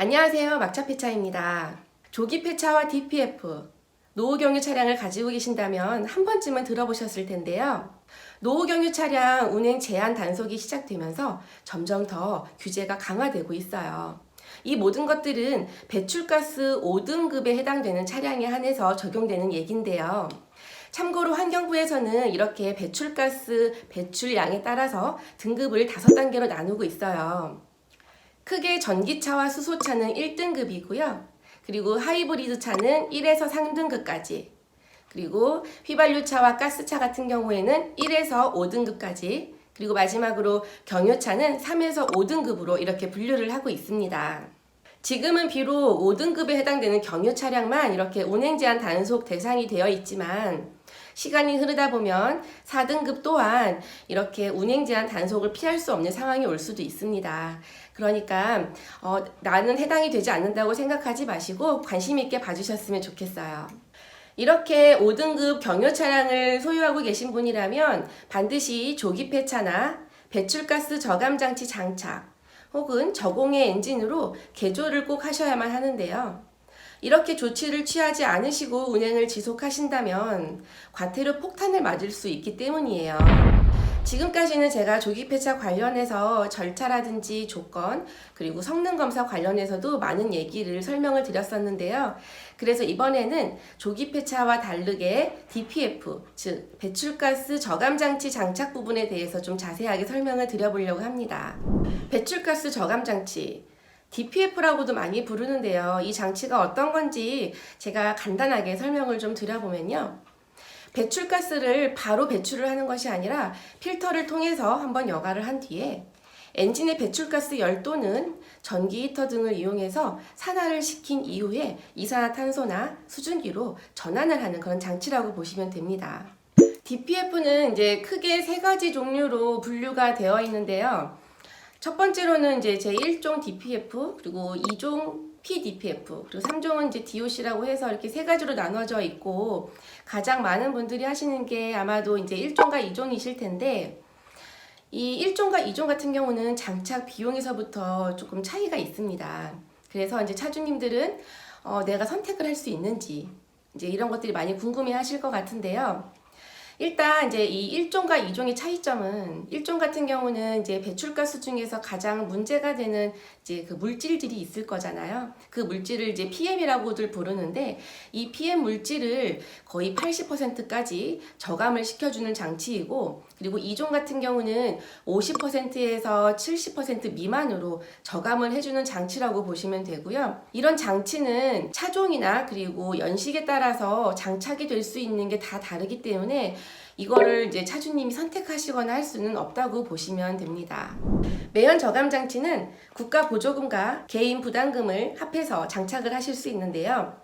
안녕하세요. 막차폐차입니다. 조기폐차와 DPF, 노후경유 차량을 가지고 계신다면 한 번쯤은 들어보셨을 텐데요. 노후경유 차량 운행 제한 단속이 시작되면서 점점 더 규제가 강화되고 있어요. 이 모든 것들은 배출가스 5등급에 해당되는 차량에 한해서 적용되는 얘긴데요. 참고로 환경부에서는 이렇게 배출가스 배출량에 따라서 등급을 5단계로 나누고 있어요. 크게 전기차와 수소차는 1등급이고요. 그리고 하이브리드 차는 1에서 3등급까지. 그리고 휘발유차와 가스차 같은 경우에는 1에서 5등급까지. 그리고 마지막으로 경유차는 3에서 5등급으로 이렇게 분류를 하고 있습니다. 지금은 비록 5등급에 해당되는 경유 차량만 이렇게 운행 제한 단속 대상이 되어 있지만 시간이 흐르다 보면 4등급 또한 이렇게 운행 제한 단속을 피할 수 없는 상황이 올 수도 있습니다. 그러니까 나는 해당이 되지 않는다고 생각하지 마시고 관심 있게 봐주셨으면 좋겠어요. 이렇게 5등급 경유 차량을 소유하고 계신 분이라면 반드시 조기 폐차나 배출가스 저감 장치 장착 혹은 저공해 엔진으로 개조를 꼭 하셔야만 하는데요. 이렇게 조치를 취하지 않으시고 운행을 지속하신다면 과태료 폭탄을 맞을 수 있기 때문이에요. 지금까지는 제가 조기 폐차 관련해서 절차라든지 조건 그리고 성능 검사 관련해서도 많은 얘기를 설명을 드렸었는데요. 그래서 이번에는 조기 폐차와 다르게 DPF, 즉 배출가스 저감 장치 장착 부분에 대해서 좀 자세하게 설명을 드려보려고 합니다. 배출가스 저감 장치 DPF라고도 많이 부르는데요. 이 장치가 어떤 건지 제가 간단하게 설명을 좀 드려보면요. 배출가스를 바로 배출을 하는 것이 아니라 필터를 통해서 한번 여과를 한 뒤에 엔진의 배출가스 열도는 전기 히터 등을 이용해서 산화를 시킨 이후에 이산화탄소나 수증기로 전환을 하는 그런 장치라고 보시면 됩니다. DPF는 이제 크게 3가지 종류로 분류가 되어 있는데요. 첫 번째로는 이제 제1종 DPF, 그리고 2종 PDPF, 그리고 3종은 이제 DOC라고 해서 이렇게 3가지로 나눠져 있고 가장 많은 분들이 하시는 게 아마도 이제 1종과 2종이실 텐데 이 1종과 2종 같은 경우는 장착 비용에서부터 조금 차이가 있습니다. 그래서 이제 차주님들은 내가 선택을 할 수 있는지 이제 이런 것들이 많이 궁금해 하실 것 같은데요. 일단 이제 이 1종과 2종의 차이점은 1종 같은 경우는 이제 배출가스 중에서 가장 문제가 되는 이제 그 물질들이 있을 거잖아요. 그 물질을 이제 PM이라고들 부르는데 이 PM 물질을 거의 80%까지 저감을 시켜주는 장치이고 그리고 2종 같은 경우는 50%에서 70% 미만으로 저감을 해주는 장치라고 보시면 되고요. 이런 장치는 차종이나 그리고 연식에 따라서 장착이 될 수 있는 게 다 다르기 때문에 이거를 이제 차주님이 선택하시거나 할 수는 없다고 보시면 됩니다. 매연 저감 장치는 국가 보조금과 개인 부담금을 합해서 장착을 하실 수 있는데요.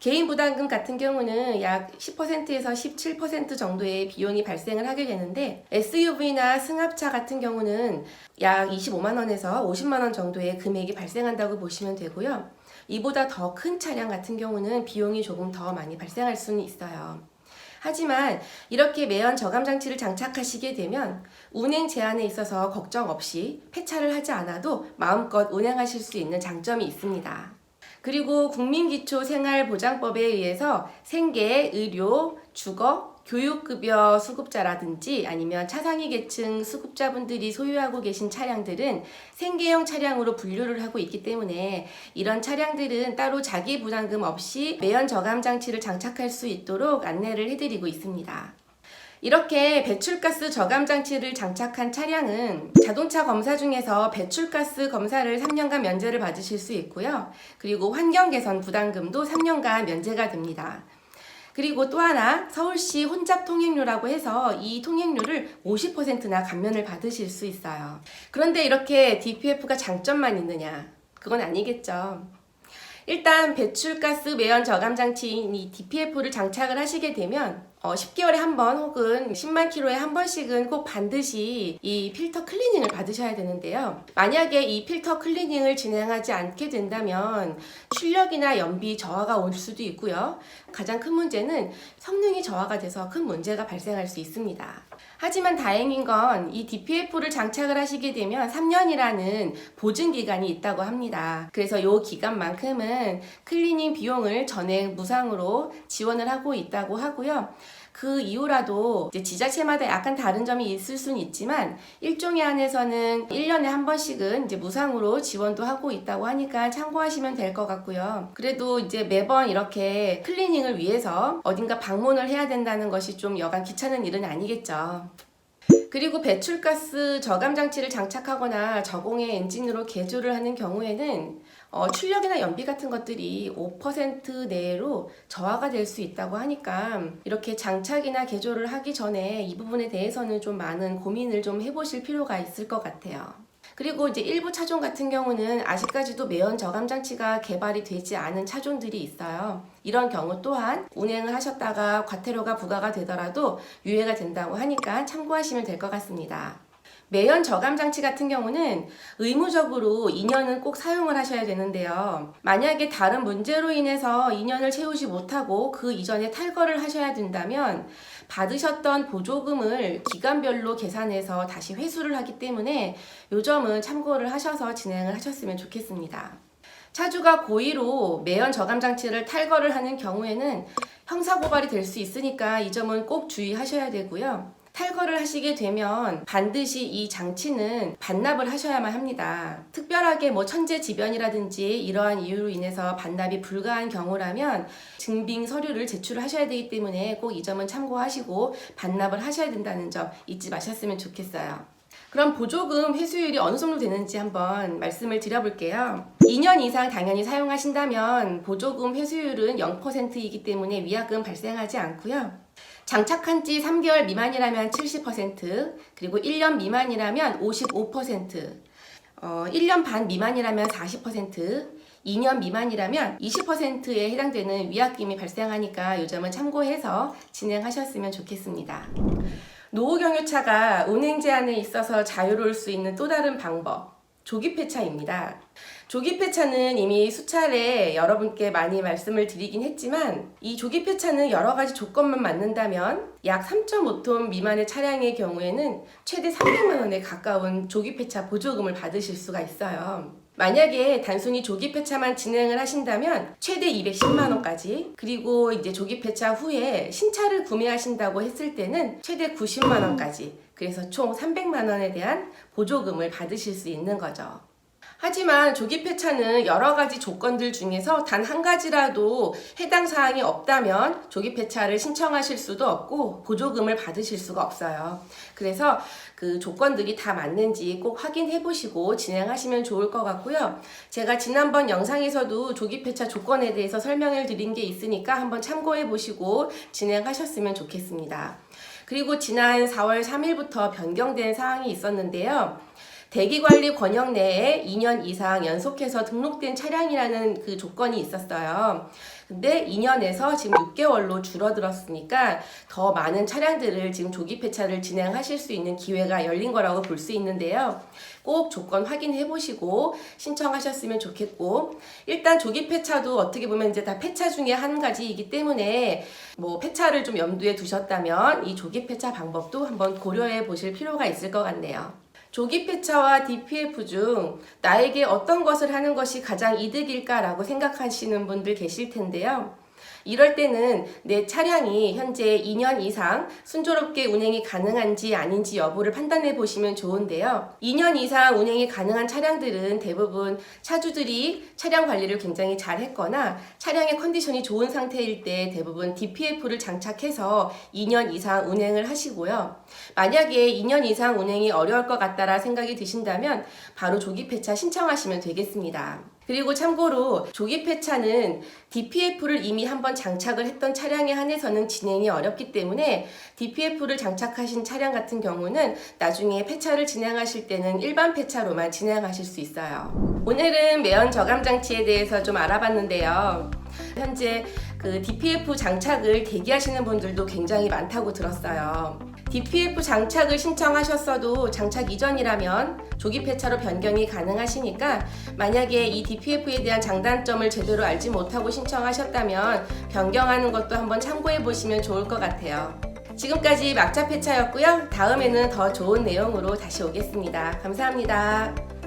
개인 부담금 같은 경우는 약 10%에서 17% 정도의 비용이 발생을 하게 되는데 SUV나 승합차 같은 경우는 약 25만 원에서 50만 원 정도의 금액이 발생한다고 보시면 되고요. 이보다 더 큰 차량 같은 경우는 비용이 조금 더 많이 발생할 수는 있어요. 하지만 이렇게 매연 저감 장치를 장착하시게 되면 운행 제한에 있어서 걱정 없이 폐차를 하지 않아도 마음껏 운행하실 수 있는 장점이 있습니다. 그리고 국민기초생활보장법에 의해서 생계, 의료, 주거, 교육급여 수급자라든지 아니면 차상위 계층 수급자분들이 소유하고 계신 차량들은 생계형 차량으로 분류를 하고 있기 때문에 이런 차량들은 따로 자기 부담금 없이 매연 저감 장치를 장착할 수 있도록 안내를 해드리고 있습니다. 이렇게 배출가스 저감 장치를 장착한 차량은 자동차 검사 중에서 배출가스 검사를 3년간 면제를 받으실 수 있고요. 그리고 환경개선 부담금도 3년간 면제가 됩니다. 그리고 또 하나 서울시 혼잡 통행료라고 해서 이 통행료를 50%나 감면을 받으실 수 있어요. 그런데 이렇게 DPF가 장점만 있느냐? 그건 아니겠죠. 일단 배출가스 매연 저감 장치인 이 DPF를 장착을 하시게 되면 10개월에 한 번 혹은 10만 킬로에 한 번씩은 꼭 반드시 이 필터 클리닝을 받으셔야 되는데요. 만약에 이 필터 클리닝을 진행하지 않게 된다면 출력이나 연비 저하가 올 수도 있고요. 가장 큰 문제는 성능이 저하가 돼서 큰 문제가 발생할 수 있습니다. 하지만 다행인 건 이 DPF를 장착을 하시게 되면 3년이라는 보증 기간이 있다고 합니다. 그래서 이 기간만큼은 클리닝 비용을 전액 무상으로 지원을 하고 있다고 하고요. 그 이후라도 이제 지자체마다 약간 다른 점이 있을 수는 있지만 일종의 안에서는 1년에 한 번씩은 이제 무상으로 지원도 하고 있다고 하니까 참고하시면 될 것 같고요. 그래도 이제 매번 이렇게 클리닝을 위해서 어딘가 방문을 해야 된다는 것이 좀 여간 귀찮은 일은 아니겠죠. 그리고 배출가스 저감 장치를 장착하거나 저공해 엔진으로 개조를 하는 경우에는 출력이나 연비 같은 것들이 5% 내로 저하가 될 수 있다고 하니까 이렇게 장착이나 개조를 하기 전에 이 부분에 대해서는 좀 많은 고민을 좀 해보실 필요가 있을 것 같아요. 그리고 이제 일부 차종 같은 경우는 아직까지도 매연 저감 장치가 개발이 되지 않은 차종들이 있어요. 이런 경우 또한 운행을 하셨다가 과태료가 부과가 되더라도 유예가 된다고 하니까 참고하시면 될 것 같습니다. 매연 저감 장치 같은 경우는 의무적으로 2년은 꼭 사용을 하셔야 되는데요. 만약에 다른 문제로 인해서 2년을 채우지 못하고 그 이전에 탈거를 하셔야 된다면 받으셨던 보조금을 기간별로 계산해서 다시 회수를 하기 때문에 이 점은 참고를 하셔서 진행을 하셨으면 좋겠습니다. 차주가 고의로 매연 저감 장치를 탈거를 하는 경우에는 형사고발이 될 수 있으니까 이 점은 꼭 주의하셔야 되고요. 탈거를 하시게 되면 반드시 이 장치는 반납을 하셔야만 합니다. 특별하게 뭐 천재지변이라든지 이러한 이유로 인해서 반납이 불가한 경우라면 증빙 서류를 제출하셔야 되기 때문에 꼭 이 점은 참고하시고 반납을 하셔야 된다는 점 잊지 마셨으면 좋겠어요. 그럼 보조금 회수율이 어느 정도 되는지 한번 말씀을 드려볼게요. 2년 이상 당연히 사용하신다면 보조금 회수율은 0%이기 때문에 위약금 발생하지 않고요. 장착한 지 3개월 미만이라면 70%, 그리고 1년 미만이라면 55%, 1년 반 미만이라면 40%, 2년 미만이라면 20%에 해당되는 위약금이 발생하니까 이 점은 참고해서 진행하셨으면 좋겠습니다. 노후경유차가 운행 제한에 있어서 자유로울 수 있는 또 다른 방법, 조기폐차입니다. 조기폐차는 이미 수차례 여러분께 많이 말씀을 드리긴 했지만 이 조기폐차는 여러 가지 조건만 맞는다면 약 3.5톤 미만의 차량의 경우에는 최대 300만 원에 가까운 조기폐차 보조금을 받으실 수가 있어요. 만약에 단순히 조기폐차만 진행을 하신다면 최대 210만 원까지, 그리고 이제 조기폐차 후에 신차를 구매하신다고 했을 때는 최대 90만 원까지, 그래서 총 300만 원에 대한 보조금을 받으실 수 있는 거죠. 하지만 조기폐차는 여러 가지 조건들 중에서 단 한 가지라도 해당 사항이 없다면 조기폐차를 신청하실 수도 없고 보조금을 받으실 수가 없어요. 그래서 그 조건들이 다 맞는지 꼭 확인해 보시고 진행하시면 좋을 것 같고요. 제가 지난번 영상에서도 조기폐차 조건에 대해서 설명을 드린 게 있으니까 한번 참고해 보시고 진행하셨으면 좋겠습니다. 그리고 지난 4월 3일부터 변경된 사항이 있었는데요. 대기관리 권역 내에 2년 이상 연속해서 등록된 차량이라는 그 조건이 있었어요. 근데 2년에서 지금 6개월로 줄어들었으니까 더 많은 차량들을 지금 조기폐차를 진행하실 수 있는 기회가 열린 거라고 볼 수 있는데요. 꼭 조건 확인해 보시고 신청하셨으면 좋겠고, 일단 조기폐차도 어떻게 보면 이제 다 폐차 중에 한 가지이기 때문에 뭐 폐차를 좀 염두에 두셨다면 이 조기폐차 방법도 한번 고려해 보실 필요가 있을 것 같네요. 조기폐차와 DPF 중 나에게 어떤 것을 하는 것이 가장 이득일까라고 생각하시는 분들 계실 텐데요. 이럴 때는 내 차량이 현재 2년 이상 순조롭게 운행이 가능한지 아닌지 여부를 판단해 보시면 좋은데요. 2년 이상 운행이 가능한 차량들은 대부분 차주들이 차량 관리를 굉장히 잘 했거나 차량의 컨디션이 좋은 상태일 때 대부분 DPF를 장착해서 2년 이상 운행을 하시고요. 만약에 2년 이상 운행이 어려울 것 같다라 생각이 드신다면 바로 조기폐차 신청하시면 되겠습니다. 그리고 참고로 조기 폐차는 DPF를 이미 한번 장착을 했던 차량에 한해서는 진행이 어렵기 때문에 DPF를 장착하신 차량 같은 경우는 나중에 폐차를 진행하실 때는 일반 폐차로만 진행하실 수 있어요. 오늘은 매연 저감 장치에 대해서 좀 알아봤는데요. 현재 그 DPF 장착을 대기하시는 분들도 굉장히 많다고 들었어요. DPF 장착을 신청하셨어도 장착 이전이라면 조기 폐차로 변경이 가능하시니까 만약에 이 DPF에 대한 장단점을 제대로 알지 못하고 신청하셨다면 변경하는 것도 한번 참고해 보시면 좋을 것 같아요. 지금까지 막차 폐차였고요. 다음에는 더 좋은 내용으로 다시 오겠습니다. 감사합니다.